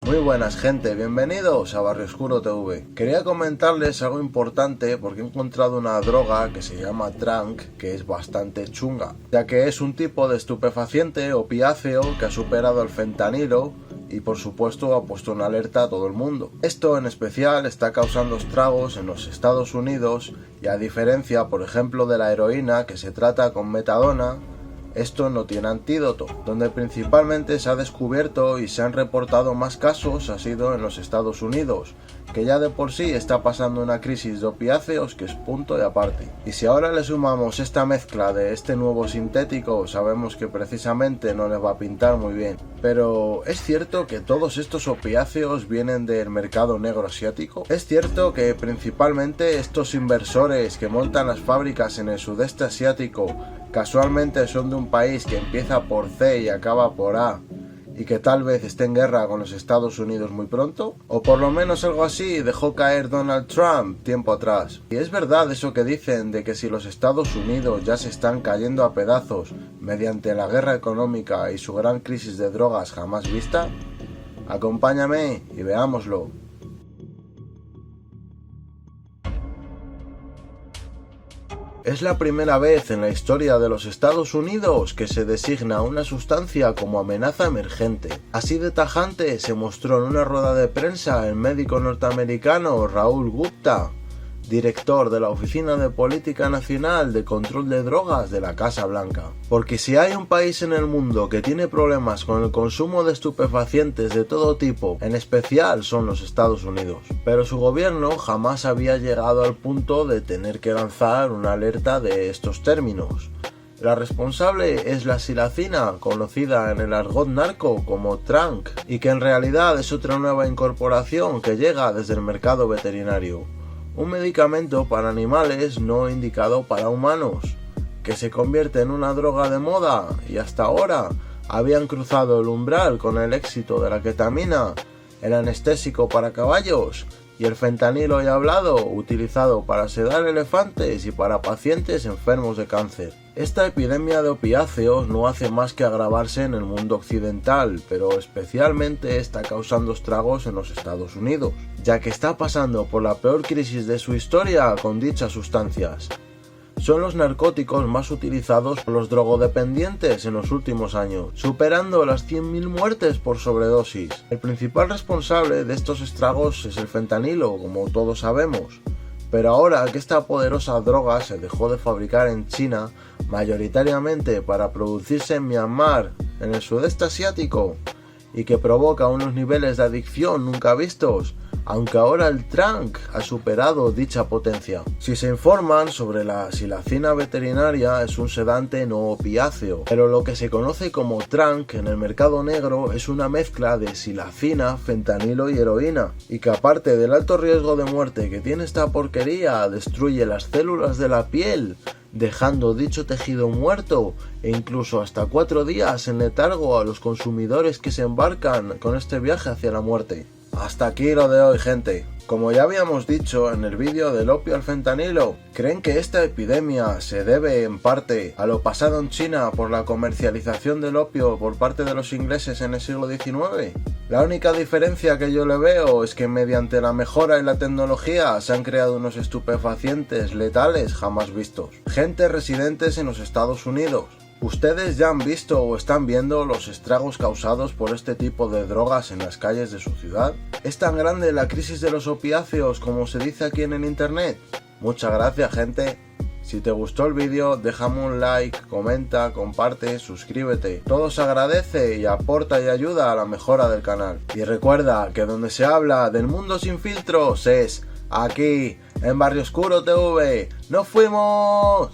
Muy buenas gente, bienvenidos a Barrio Oscuro TV. Quería comentarles algo importante porque he encontrado una droga que se llama Tranq, que es bastante chunga, ya que es un tipo de estupefaciente opiáceo que ha superado el fentanilo y por supuesto ha puesto una alerta a todo el mundo. Esto en especial está causando estragos en los Estados Unidos y a diferencia por ejemplo de la heroína, que se trata con metadona, esto no tiene antídoto. Donde principalmente se ha descubierto y se han reportado más casos ha sido en los Estados Unidos, que ya de por sí está pasando una crisis de opiáceos que es punto y aparte. Y si ahora le sumamos esta mezcla de este nuevo sintético, sabemos que precisamente no les va a pintar muy bien. Pero ¿es cierto que todos estos opiáceos vienen del mercado negro asiático? ¿Es cierto que principalmente estos inversores que montan las fábricas en el sudeste asiático casualmente son de un país que empieza por C y acaba por A y que tal vez esté en guerra con los Estados Unidos muy pronto? O por lo menos algo así dejó caer Donald Trump tiempo atrás. ¿Y es verdad eso que dicen de que si los Estados Unidos ya se están cayendo a pedazos mediante la guerra económica y su gran crisis de drogas jamás vista? Acompáñame y veámoslo. Es la primera vez en la historia de los Estados Unidos que se designa una sustancia como amenaza emergente. Así de tajante se mostró en una rueda de prensa el médico norteamericano Rahul Gupta, director de la Oficina de Política Nacional de Control de Drogas de la Casa Blanca. Porque si hay un país en el mundo que tiene problemas con el consumo de estupefacientes de todo tipo, en especial son los Estados Unidos. Pero su gobierno jamás había llegado al punto de tener que lanzar una alerta de estos términos. La responsable es la silacina, conocida en el argot narco como Tranq, y que en realidad es otra nueva incorporación que llega desde el mercado veterinario. Un medicamento para animales no indicado para humanos, que se convierte en una droga de moda y hasta ahora habían cruzado el umbral con el éxito de la ketamina, el anestésico para caballos y el fentanilo ya hablado, utilizado para sedar elefantes y para pacientes enfermos de cáncer. Esta epidemia de opiáceos no hace más que agravarse en el mundo occidental, pero especialmente está causando estragos en los Estados Unidos, ya que está pasando por la peor crisis de su historia con dichas sustancias. Son los narcóticos más utilizados por los drogodependientes en los últimos años, superando las 100.000 muertes por sobredosis. El principal responsable de estos estragos es el fentanilo, como todos sabemos. Pero ahora que esta poderosa droga se dejó de fabricar en China, mayoritariamente para producirse en Myanmar, en el sudeste asiático, y que provoca unos niveles de adicción nunca vistos, aunque ahora el Tranq ha superado dicha potencia. Si se informan sobre la silacina veterinaria, es un sedante no opiáceo, pero lo que se conoce como Tranq en el mercado negro es una mezcla de silacina, fentanilo y heroína, y que aparte del alto riesgo de muerte que tiene esta porquería, destruye las células de la piel, dejando dicho tejido muerto e incluso hasta 4 días en letargo a los consumidores que se embarcan con este viaje hacia la muerte. Hasta aquí lo de hoy, gente. Como ya habíamos dicho en el vídeo del opio al fentanilo, ¿creen que esta epidemia se debe en parte a lo pasado en China por la comercialización del opio por parte de los ingleses en el siglo XIX? La única diferencia que yo le veo es que mediante la mejora y la tecnología se han creado unos estupefacientes letales jamás vistos. Gente residentes en los Estados Unidos. ¿Ustedes ya han visto o están viendo los estragos causados por este tipo de drogas en las calles de su ciudad? ¿Es tan grande la crisis de los opiáceos como se dice aquí en el internet? Muchas gracias, gente. Si te gustó el vídeo, déjame un like, comenta, comparte, suscríbete. Todo se agradece y aporta y ayuda a la mejora del canal. Y recuerda que donde se habla del mundo sin filtros es aquí, en Barrio Oscuro TV. ¡Nos fuimos!